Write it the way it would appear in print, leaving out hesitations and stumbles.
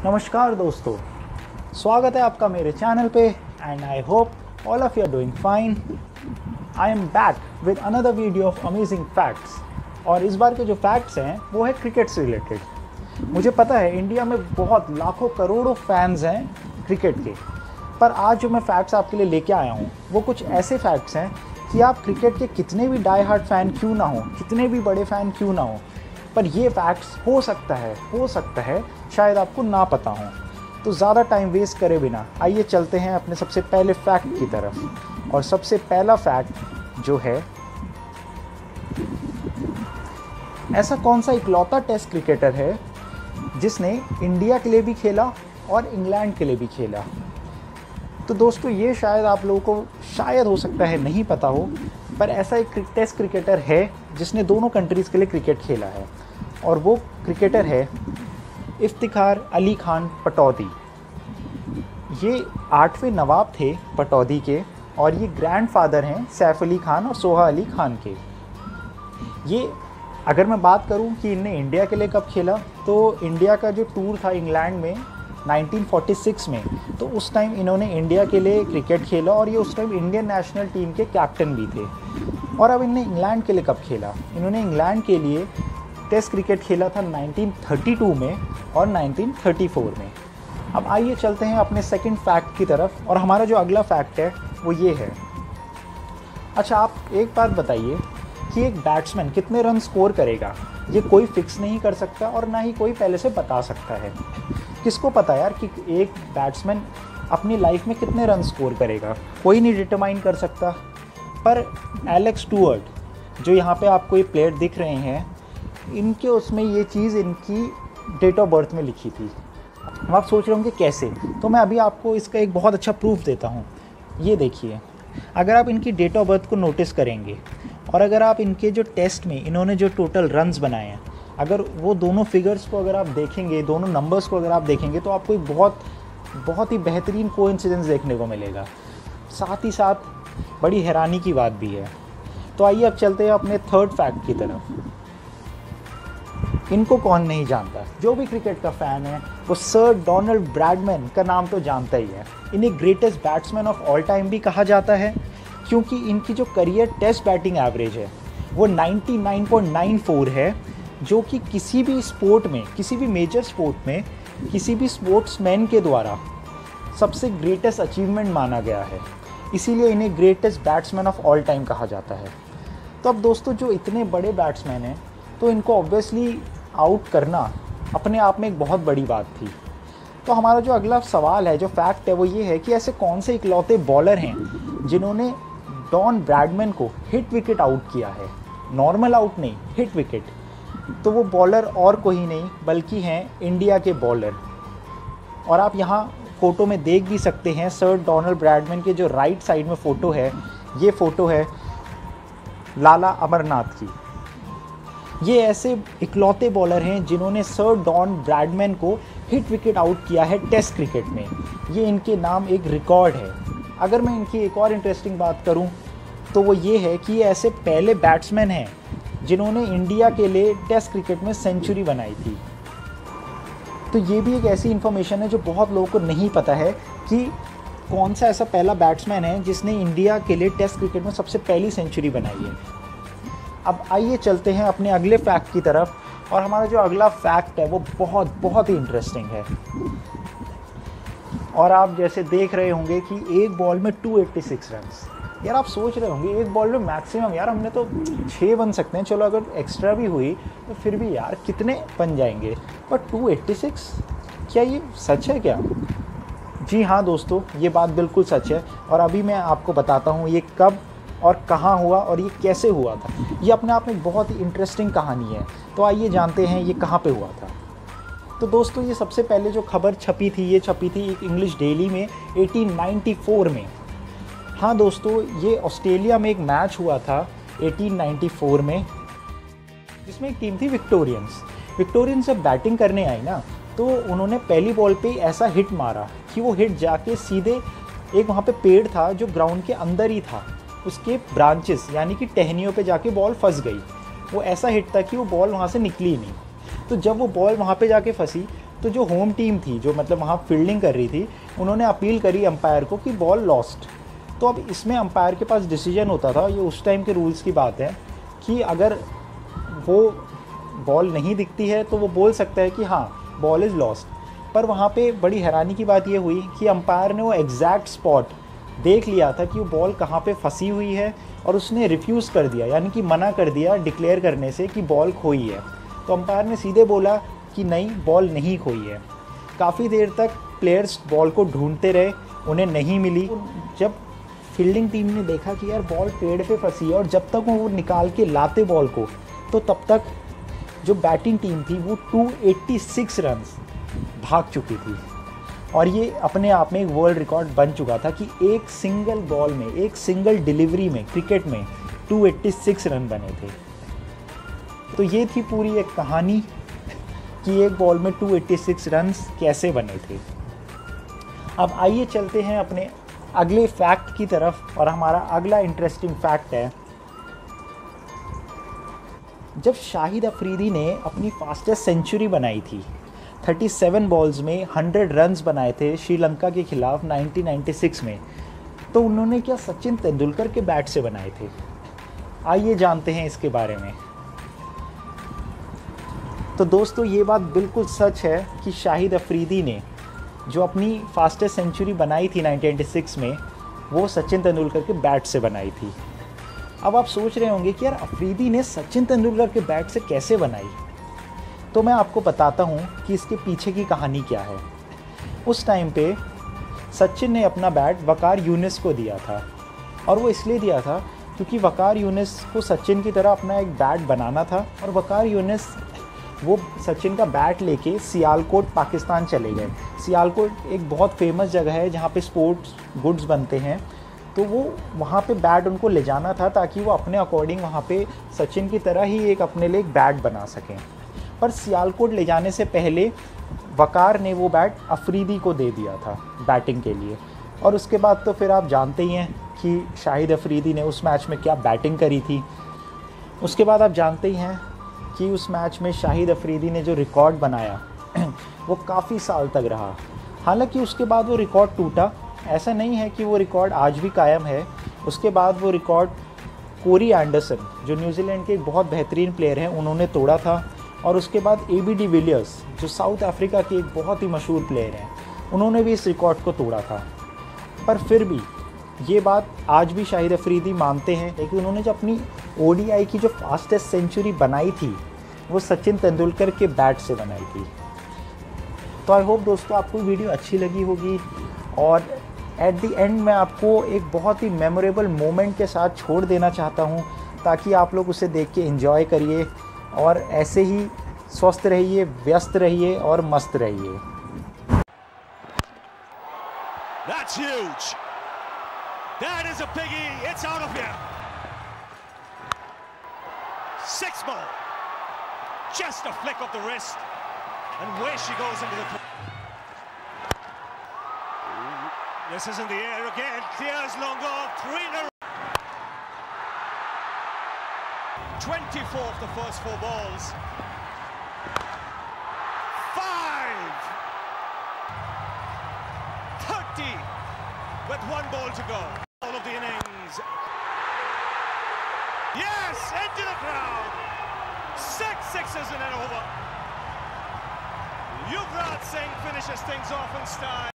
नमस्कार दोस्तों, स्वागत है आपका मेरे चैनल पे and I hope all of you are doing fine. I am back with another video of amazing facts. और इस बार के जो फैक्ट्स हैं वो है क्रिकेट से रिलेटेड। मुझे पता है इंडिया में बहुत लाखों करोड़ों फैंस हैं क्रिकेट के, पर आज जो मैं फैक्ट्स आपके लिए लेके आया हूँ वो कुछ ऐसे फैक्ट्स हैं कि आप क्रिकेट के कितने भी डाई हार्ड फ़ैन क्यों ना हो, कितने भी बड़े फ़ैन क्यों ना हो, पर ये फैक्ट्स हो सकता है शायद आपको ना पता हो। तो ज़्यादा टाइम वेस्ट करे बिना आइए चलते हैं अपने सबसे पहले फैक्ट की तरफ। और सबसे पहला फैक्ट जो है, ऐसा कौन सा इकलौता टेस्ट क्रिकेटर है जिसने इंडिया के लिए भी खेला और इंग्लैंड के लिए भी खेला। तो दोस्तों ये शायद आप लोगों को शायद हो सकता है नहीं पता हो, पर ऐसा एक टेस्ट क्रिकेटर है जिसने दोनों कंट्रीज़ के लिए क्रिकेट खेला है और वो क्रिकेटर है इफ्तिखार अली खान पटौदी। ये 8वें नवाब थे पटौदी के और ये ग्रैंडफादर हैं सैफ अली खान और सोहा अली खान के। ये अगर मैं बात करूं कि इनने इंडिया के लिए कब खेला, तो इंडिया का जो टूर था इंग्लैंड में 1946 में, तो उस टाइम इन्होंने इंडिया के लिए क्रिकेट खेला और ये उस टाइम इंडियन नेशनल टीम के कैप्टन भी थे। और अब इनने इंग्लैंड के लिए कब खेला, इन्होंने इंग्लैंड के लिए टेस्ट क्रिकेट खेला था 1932 में और 1934 में। अब आइए चलते हैं अपने सेकंड फैक्ट की तरफ। और हमारा जो अगला फैक्ट है वो ये है। अच्छा, आप एक बात बताइए कि एक बैट्समैन कितने रन स्कोर करेगा, ये कोई फिक्स नहीं कर सकता और ना ही कोई पहले से बता सकता है। किसको पता यार कि एक बैट्समैन अपनी लाइफ में कितने रन स्कोर करेगा, कोई नहीं डिटरमाइन कर सकता। पर एलेक्स स्टुअर्ट जो यहाँ पे आपको ये प्लेयर दिख रहे हैं, इनके उसमें ये चीज़ इनकी डेट ऑफ बर्थ में लिखी थी। अब आप सोच रहे होंगे कैसे, तो मैं अभी आपको इसका एक बहुत अच्छा प्रूफ देता हूँ। ये देखिए, अगर आप इनकी डेट ऑफ बर्थ को नोटिस करेंगे और अगर आप इनके जो टेस्ट में इन्होंने जो टोटल रन्स बनाए हैं, अगर वो दोनों फिगर्स को अगर आप देखेंगे, दोनों नंबर्स को अगर आप देखेंगे, तो आपको एक बहुत ही बेहतरीन कोइंसिडेंस देखने को मिलेगा। साथ ही साथ बड़ी हैरानी की बात भी है। तो आइए अब चलते हैं अपने थर्ड फैक्ट की तरफ। इनको कौन नहीं जानता, जो भी क्रिकेट का फ़ैन है वो सर डोनाल्ड ब्रैडमैन का नाम तो जानता ही है। इन्हें greatest batsman of all time भी कहा जाता है, क्योंकि इनकी जो करियर टेस्ट बैटिंग एवरेज है वो 99.94 है, जो कि किसी भी स्पोर्ट में, किसी भी मेजर स्पोर्ट में, किसी भी स्पोर्ट्समैन के द्वारा सबसे ग्रेटेस्ट अचीवमेंट माना गया है। इसीलिए इन्हें greatest batsman of all time कहा जाता है। तो अब दोस्तों, जो इतने बड़े बैट्समैन हैं, तो इनको ऑब्वियसली आउट करना अपने आप में एक बहुत बड़ी बात थी। तो हमारा जो अगला सवाल है, जो फैक्ट है, वो ये है कि ऐसे कौन से इकलौते बॉलर हैं जिन्होंने डॉन ब्रैडमैन को हिट विकेट आउट किया है। नॉर्मल आउट नहीं, हिट विकेट। तो वो बॉलर और कोई नहीं बल्कि हैं इंडिया के बॉलर। और आप यहाँ फ़ोटो में देख भी सकते हैं सर डोनाल्ड ब्रैडमैन के जो राइट साइड में फ़ोटो है, ये फ़ोटो है लाला अमरनाथ की। ये ऐसे इकलौते बॉलर हैं जिन्होंने सर डॉन ब्रैडमैन को हिट विकेट आउट किया है टेस्ट क्रिकेट में। ये इनके नाम एक रिकॉर्ड है। अगर मैं इनकी एक और इंटरेस्टिंग बात करूं तो वो ये है कि ये ऐसे पहले बैट्समैन हैं जिन्होंने इंडिया के लिए टेस्ट क्रिकेट में सेंचुरी बनाई थी। तो ये भी एक ऐसी इन्फॉर्मेशन है जो बहुत लोगों को नहीं पता है कि कौन सा ऐसा पहला बैट्समैन है जिसने इंडिया के लिए टेस्ट क्रिकेट में सबसे पहली सेंचुरी बनाई है। अब आइए चलते हैं अपने अगले फैक्ट की तरफ। और हमारा जो अगला फैक्ट है वो बहुत ही इंटरेस्टिंग है। और आप जैसे देख रहे होंगे कि एक बॉल में 286 रन्स। यार आप सोच रहे होंगे एक बॉल में मैक्सिमम, यार हमने तो 6 बन सकते हैं, चलो अगर एक्स्ट्रा भी हुई तो फिर भी यार कितने बन जाएंगे, पर 286, क्या ये सच है क्या? जी हाँ दोस्तों, ये बात बिल्कुल सच है। और अभी मैं आपको बताता हूँ ये कब और कहाँ हुआ और ये कैसे हुआ था। ये अपने आप में बहुत ही इंटरेस्टिंग कहानी है। तो आइए जानते हैं ये कहाँ पे हुआ था। तो दोस्तों, ये सबसे पहले जो खबर छपी थी, ये छपी थी एक इंग्लिश डेली में 1894 में। हाँ दोस्तों, ये ऑस्ट्रेलिया में एक मैच हुआ था 1894 में, जिसमें एक टीम थी विक्टोरियंस। विक्टोरियंस जब बैटिंग करने आई ना, तो उन्होंने पहली बॉल पे ऐसा हिट मारा कि वो हिट जाके सीधे एक वहाँ पे पेड़ था जो ग्राउंड के अंदर ही था, उसके ब्रांचेस यानी कि टहनियों पे जाके बॉल फंस गई। वो ऐसा हिट था कि वो बॉल वहाँ से निकली नहीं। तो जब वो बॉल वहाँ पे जाके फंसी तो जो होम टीम थी, जो मतलब वहाँ फील्डिंग कर रही थी, उन्होंने अपील करी अंपायर को कि बॉल लॉस्ट। तो अब इसमें अंपायर के पास डिसीजन होता था, ये उस टाइम के रूल्स की बात है, कि अगर वो बॉल नहीं दिखती है तो वो बोल सकता है कि हाँ बॉल इज़ लॉस्ट। पर वहाँ पे बड़ी हैरानी की बात ये हुई कि अंपायर ने वो एग्जैक्ट स्पॉट देख लिया था कि वो बॉल कहाँ पे फंसी हुई है, और उसने रिफ्यूज़ कर दिया, यानी कि मना कर दिया डिक्लेयर करने से कि बॉल खोई है। तो अंपायर ने सीधे बोला कि नहीं, बॉल नहीं खोई है। काफ़ी देर तक प्लेयर्स बॉल को ढूंढते रहे, उन्हें नहीं मिली। जब फील्डिंग टीम ने देखा कि यार बॉल पेड़ पे फंसी है, और जब तक वो निकाल के लाते बॉल को, तो तब तक जो बैटिंग टीम थी वो 286 रन्स भाग चुकी थी। और ये अपने आप में एक वर्ल्ड रिकॉर्ड बन चुका था कि एक सिंगल बॉल में, एक सिंगल डिलीवरी में, क्रिकेट में 286 रन बने थे। तो ये थी पूरी एक कहानी कि एक बॉल में 286 रन्स कैसे बने थे। अब आइए चलते हैं अपने अगले फैक्ट की तरफ, और हमारा अगला इंटरेस्टिंग फैक्ट है, जब शाहिद अफरीदी ने अपनी फास्टेस्ट सेंचुरी बनाई थी, 37 बॉल्स में 100 रन्स बनाए थे श्रीलंका के खिलाफ 1996 में, तो उन्होंने क्या सचिन तेंदुलकर के बैट से बनाए थे? आइए जानते हैं इसके बारे में। तो दोस्तों ये बात बिल्कुल सच है कि शाहिद अफरीदी ने जो अपनी फास्टेस्ट सेंचुरी बनाई थी 1996 में, वो सचिन तेंदुलकर के बैट से बनाई थी। अब आप सोच रहे होंगे कि यार अफरीदी ने सचिन तेंदुलकर के बैट से कैसे बनाई? तो मैं आपको बताता हूँ कि इसके पीछे की कहानी क्या है। उस टाइम पे सचिन ने अपना बैट वकार यूनिस को दिया था, और वो इसलिए दिया था क्योंकि वकार यूनिस को सचिन की तरह अपना एक बैट बनाना था, और वकार यूनिस वो सचिन का बैट लेके सियालकोट पाकिस्तान चले गए। सियालकोट एक बहुत फेमस जगह है जहाँ पे स्पोर्ट्स गुड्स बनते हैं, तो वो वहाँ पे बैट उनको ले जाना था ताकि वो अपने अकॉर्डिंग वहाँ पे सचिन की तरह ही एक अपने लिए एक बैट बना सकें। पर सियालकोट ले जाने से पहले वकार ने वो बैट अफरीदी को दे दिया था बैटिंग के लिए, और उसके बाद तो फिर आप जानते ही हैं कि शाहिद अफरीदी ने उस मैच में क्या बैटिंग करी थी। उसके बाद आप जानते ही हैं कि उस मैच में शाहिद अफरीदी ने जो रिकॉर्ड बनाया वो काफ़ी साल तक रहा। हालांकि उसके बाद वो रिकॉर्ड टूटा, ऐसा नहीं है कि वो रिकॉर्ड आज भी कायम है। उसके बाद वो रिकॉर्ड कोरी एंडरसन, जो न्यूजीलैंड के एक बहुत बेहतरीन प्लेयर हैं, उन्होंने तोड़ा था। और उसके बाद ए.बी. डिविलियर्स, जो साउथ अफ्रीका के एक बहुत ही मशहूर प्लेयर हैं, उन्होंने भी इस रिकॉर्ड को तोड़ा था। पर फिर भी ये बात आज भी शाहिद अफरीदी मानते हैं, लेकिन उन्होंने जो अपनी ओडीआई की जो फास्टेस्ट सेंचुरी बनाई थी, वो सचिन तेंदुलकर के बैट से बनाई थी। तो आई होप दोस्तों आपको वीडियो अच्छी लगी होगी, और एट द एंड मैं आपको एक बहुत ही मेमोरेबल मोमेंट के साथ छोड़ देना चाहता हूँ, ताकि आप लोग उसे देख के एंजॉय करिए, और ऐसे ही स्वस्थ रहिए, व्यस्त रहिए और मस्त रहिए। That's huge. That is a biggie. It's out of here. 6 ball. Just a flick of the wrist. And where she goes into the... This is in the air again. Clears long off. 3 in a row. 24 of the first 4 balls. 5. 30 with 1 ball to go. All of the innings. Yes, into the crowd. 6 sixes in an over. Yuvraj Singh finishes things off in style.